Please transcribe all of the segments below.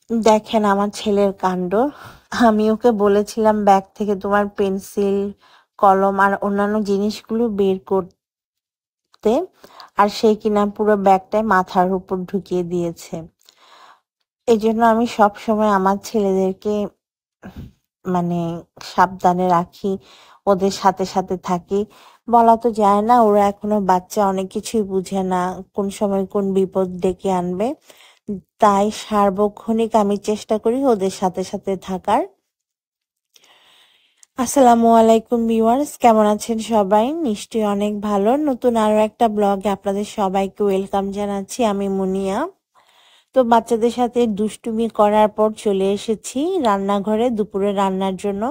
দেখেন আমার ছেলের কাণ্ড। আমি ওকে বলেছিলাম ব্যাগ থেকে তোমার পেন্সিল, কলম আর অন্যান্য জিনিসগুলো বের করতে, আর সে কিনা পুরো ব্যাগটাই মাথার উপর ঢুকিয়ে দিয়েছে। এজন্য আমি সবসময় আমার ছেলেদেরকে মানে সাবধানে রাখি, ওদের সাথে সাথে থাকি। বলা তো যায় না, ওরা এখনো বাচ্চা, অনেক কিছুই বুঝে না, কোন সময় কোন বিপদ ডেকে আনবে। তাই সার্বক্ষণিক আমি চেষ্টা করি ওদের সাথে সাথে থাকার। আসসালামু আলাইকুম ভিউয়ার্স, কেমন আছেন সবাই? নিশ্চয়ই অনেক ভালো। নতুন আরো একটা ব্লগে আপনাদের সবাইকে ওয়েলকাম জানাচ্ছি। আমি মুনিয়া। তো বাচ্চাদের সাথে দুষ্টুমি করার পর চলে এসেছি রান্নাঘরে দুপুরে রান্নার জন্য।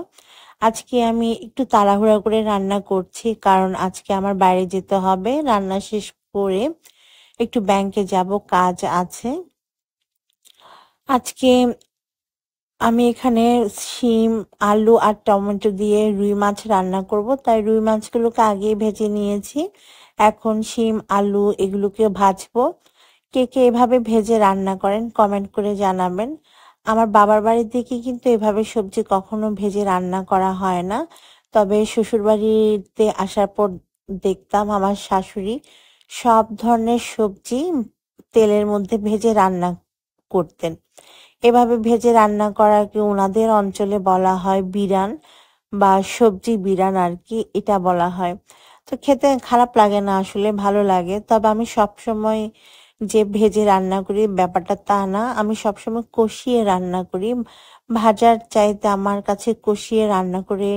আজকে আমি একটু তাড়াহুড়া করে রান্না করছি, কারণ আজকে আমার বাইরে যেতে হবে। রান্না শেষ করে একটু ব্যাংকে যাব, কাজ আছে আজকে। আমি এখানে শিম, আলু আর টমেটো দিয়ে রুই মাছ রান্না করব, তাই রুই মাছগুলোকে আগেই ভেজে নিয়েছি। এখন শিম, আলু এগুলোকে ভাজবো। কে কে এভাবে ভেজে রান্না করেন কমেন্ট করে জানাবেন। আমার বাবার বাড়ির দিকে কিন্তু এভাবে সবজি কখনো ভেজে রান্না করা হয় না। তবে শ্বশুর বাড়িতে আসার পর দেখতাম আমার শাশুড়ি সব ধরনের সবজি তেলের মধ্যে ভেজে রান্না করতেন। এভাবে ভেজে রান্না করাকে ওনাদের অঞ্চলে বলা হয় বিরান, বা সবজি বিরান আর কি, এটা বলা হয়। তো খেতে খারাপ লাগে না, আসলে ভালো লাগে। তবে আমি সবসময় যে ভেজে রান্না করি ব্যাপারটা তা না, আমি সবসময় কষিয়ে রান্না করি। ভাজার চাইতে আমার কাছে কষিয়ে রান্না করে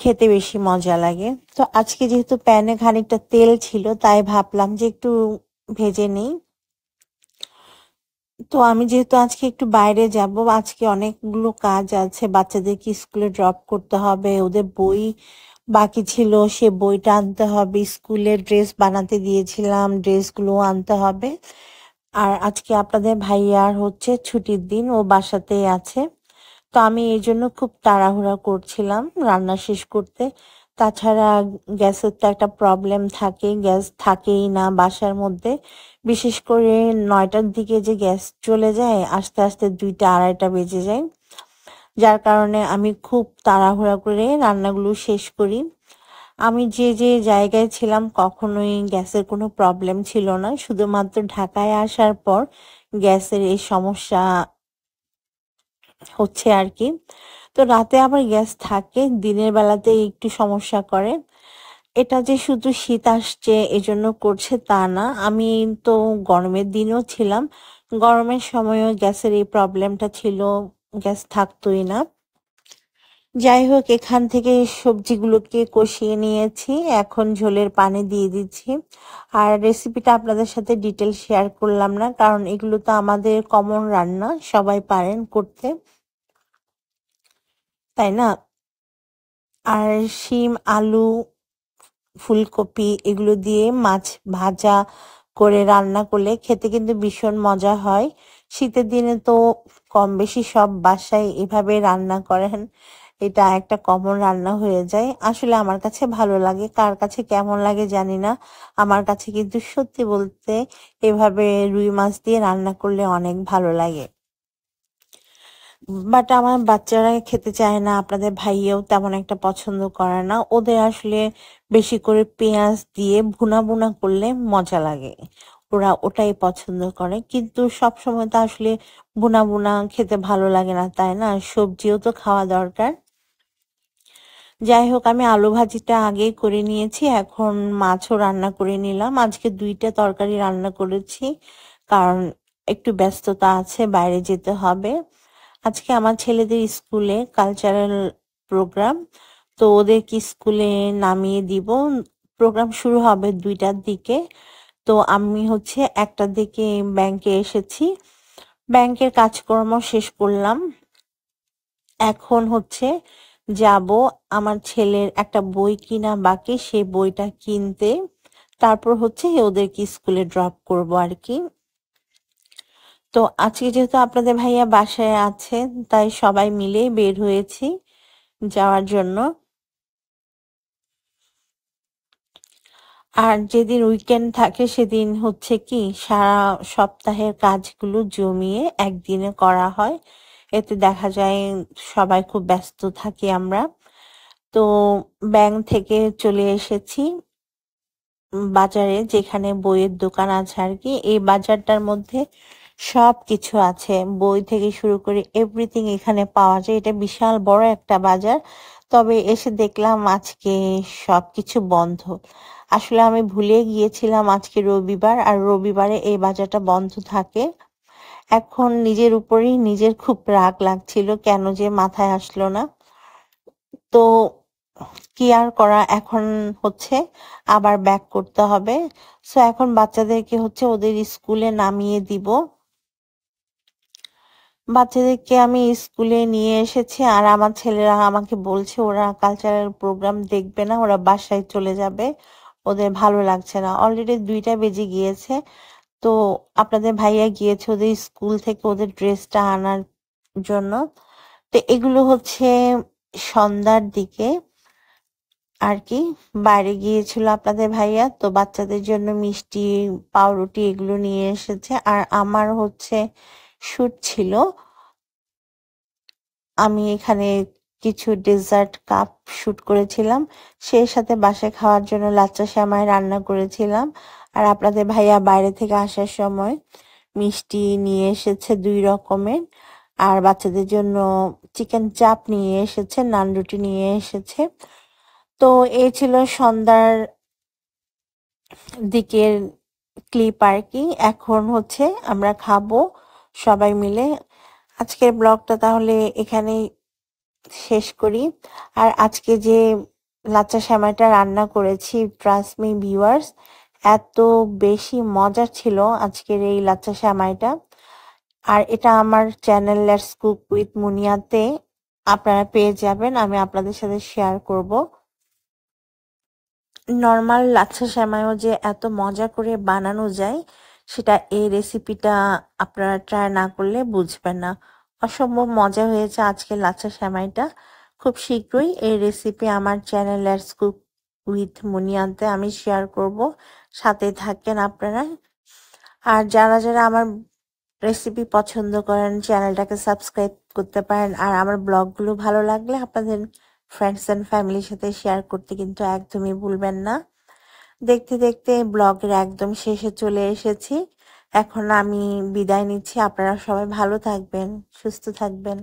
খেতে বেশি মজা লাগে। তো আজকে যেহেতু প্যানে খানিকটা তেল ছিল, তাই ভাবলাম যে একটু ভেজে নেই। তো আমি যেহেতু আজকে একটু বাইরে যাব, আজকে অনেকগুলো কাজ আছে। বাচ্চাদেরকে স্কুলে ড্রপ করতে হবে, ওদের বই বাকি ছিল, সে বইটা আনতে হবে, স্কুলে ড্রেস বানাতে দিয়েছিলাম, ড্রেসগুলো আনতে হবে। আর আজকে আপনাদের ভাইয়ার হচ্ছে ছুটির দিন, ও বাসাতেই আছে। তো আমি এই জন্য খুব তাড়াহুড়া করছিলাম রান্না শেষ করতে। তাছাড়া গ্যাসের তো একটা প্রবলেম থাকে, গ্যাস থাকেই না বাসার মধ্যে। বিশেষ করে 9টার দিকে যে গ্যাস চলে যায়, আস্তে আস্তে 2টা 2:30 বেজে যায়। যার কারণে আমি খুব তাড়াহুড়া করে রান্নাগুলো শেষ করি। আমি যে যে জায়গায় ছিলাম কখনোই গ্যাসের কোনো প্রবলেম ছিল না, শুধুমাত্র ঢাকায় আসার পর গ্যাসের এই সমস্যা হচ্ছে আর কি। তো রাতে আবার গ্যাস থাকে, দিনের বেলাতে একটু সমস্যা করে। এটা যে শুধু শীত আসছে এজন্য করছে তা না, আমি তো গরমের দিনেও ছিলাম, গরমের সময়ও গ্যাসের এই প্রবলেমটা ছিল, গ্যাস থাকতোই না। যাই হোক, এখান থেকে সবজিগুলোকে কষিয়ে নিয়েছি, এখন ঝোলের পানি দিয়ে দিচ্ছি। আর রেসিপিটা আপনাদের সাথে ডিটেল শেয়ার করলাম না, কারণ এগুলো তো আমাদের কমন রান্না, সবাই পারেন করতে, তাই না? আর শিম, আলু, ফুলকপি এগুলো দিয়ে মাছ ভাজা করে রান্না করলে খেতে কিন্তু ভীষণ মজা হয়। শীতের দিনে তো কম বেশি সব বাসায় এভাবে রান্না করেন, এটা একটা কমন রান্না হয়ে যায়। আসলে আমার কাছে ভালো লাগে, কার কাছে কেমন লাগে জানি না। আমার কাছে কিন্তু সত্যি বলতে এভাবে রুই মাছ দিয়ে রান্না করলে অনেক ভালো লাগে। বাট আমার বাচ্চারা খেতে চায় না, আপনাদের ভাইয়াও তেমন একটা পছন্দ করে না। ওদের আসলে বেশি করে পেঁয়াজ দিয়ে ভুনা ভুনা করলে মজা লাগে, ওরা ওটাই পছন্দ করে। কিন্তু সব সময় তো আসলে ভুনা ভুনা খেতে ভালো লাগে না, তাই না? সবজিও তো খাওয়া দরকার। যাই হোক, আমি আলু ভাজিটা আগেই করে নিয়েছি, এখন মাছও রান্না করে নিলাম। আজকে 2টা তরকারি রান্না করেছি, কারণ একটু ব্যস্ততা আছে, বাইরে যেতে হবে। আজকে আমার ছেলেদের স্কুলে কালচারাল প্রোগ্রাম, তো ওদেরকে স্কুলে নামিয়ে দিব। প্রোগ্রাম শুরু হবে 2টার দিকে। তো আমি হচ্ছে 1টার দিকে ব্যাংকে এসেছি, ব্যাংকের কাজকর্ম শেষ করলাম। এখন হচ্ছে যাব, আমার ছেলের একটা বই কিনা বাকি, সেই বইটা কিনতে। তারপর হচ্ছে ওদেরকে স্কুলে ড্রপ করব আর কি। তো আজকে যেহেতু আপনাদের ভাইয়া বাসায় আছে, তাই সবাই মিলে বের হয়েছি যাওয়ার জন্য। আর যেদিন উইকেন্ড থাকে সেদিন হচ্ছে কি সারা সপ্তাহের কাজগুলো জমিয়ে একদিনে করা হয়। এতে দেখা যায় সবাই খুব ব্যস্ত থাকি আমরা। তো ব্যাংক থেকে চলে এসেছি বাজারে, যেখানে বইয়ের দোকান আছে আর কি। এই বাজারটার মধ্যে সবকিছু আছে, বই থেকে শুরু করে এভরিথিং এখানে পাওয়া যায়। এটা বিশাল বড় একটা বাজার। তবে এসে দেখলাম আজকে সবকিছু বন্ধ। আসলে আমি ভুলে গিয়েছিলাম আজকে রবিবার, আর রবিবারে এই বাজারটা বন্ধ থাকে। এখন নিজের উপরেই নিজের খুব রাগ লাগছিল, কেন যে মাথায় আসলো না। তো কি আর করা, এখন হচ্ছে আবার ব্যাক করতে হবে। সো এখন বাচ্চাদেরকে হচ্ছে ওদের স্কুলে নামিয়ে দিব। বাচ্চাদেরকে আমি স্কুলে নিয়ে এসেছি, আর আমার ছেলেরা আমাকে বলছে ওরা কালচারাল প্রোগ্রাম দেখবে না, ওরা বাসায় চলে যাবে, ওদের ভালো লাগছে না। অলরেডি 2টা বেজে গিয়েছে। তো আপনাদের ভাইয়া গিয়েছে ওদের স্কুল থেকে ওদের ড্রেসটা আনার জন্য। তো এগুলো হচ্ছে সন্ধ্যার দিকে আর কি বাইরে গিয়েছিল আপনাদের ভাইয়া। তো বাচ্চাদের জন্য মিষ্টি, পাউরুটি এগুলো নিয়ে এসেছে। আর আমার হচ্ছে শুট ছিল, আমি এখানে কিছু ডেজার্ট কাপ শুট করেছিলাম। সেই সাথে বাসায় খাওয়ার জন্য লাচ্চা সেমাই রান্না করেছিলাম। আর আপনাদের ভাইয়া বাইরে থেকে আসার সময় মিষ্টি নিয়ে এসেছে 2 রকমের। আর বাচ্চাদের জন্য চিকেন চাপ নিয়ে এসেছে, নান রুটি নিয়ে এসেছে। তো এই ছিল সন্ধ্যার দিকের ক্লিপ আর কি। এখন হচ্ছে আমরা খাবো সবাই মিলে। আজকের ব্লগটা তাহলে এখানেই শেষ করি। আর আজকে যে লাচ্চা সেমাইটা রান্না করেছি, ট্রাস্ট মি ভিউয়ার্স, এত বেশি মজার ছিল আজকের এই লাচ্চা সেমাইটা। আর এটা আমার চ্যানেল লেটস কুক উইথ মুনিয়াতে আপনারা পেয়ে যাবেন, আমি আপনাদের সাথে শেয়ার করব। নর্মাল লাচ্ছা সেমাইও যে এত মজা করে বানানো যায়, সেটা এই রেসিপিটা আপনারা ট্রাই না করলে বুঝবেন না। অসম্ভব মজা হয়েছে আজকের লাচ্ছা সেমাইটা। খুব শীঘ্রই এই রেসিপি আমার চ্যানেল লেটস কুক উইথ মুনিয়াতে আমি শেয়ার করব, সাথে থাকেন আপনারা। আর যারা যারা আমার রেসিপি পছন্দ করেন চ্যানেলটাকে সাবস্ক্রাইব করতে পারেন। আর আমার ব্লগগুলো ভালো লাগলে আপনাদের ফ্রেন্ডস এন্ড ফ্যামিলির সাথে শেয়ার করতে কিন্তু একদমই ভুলবেন না। দেখতে দেখতে ব্লগের একদম শেষে চলে এসেছি। এখন আমি বিদায় নিচ্ছি। আপনারা সবাই ভালো থাকবেন, সুস্থ থাকবেন।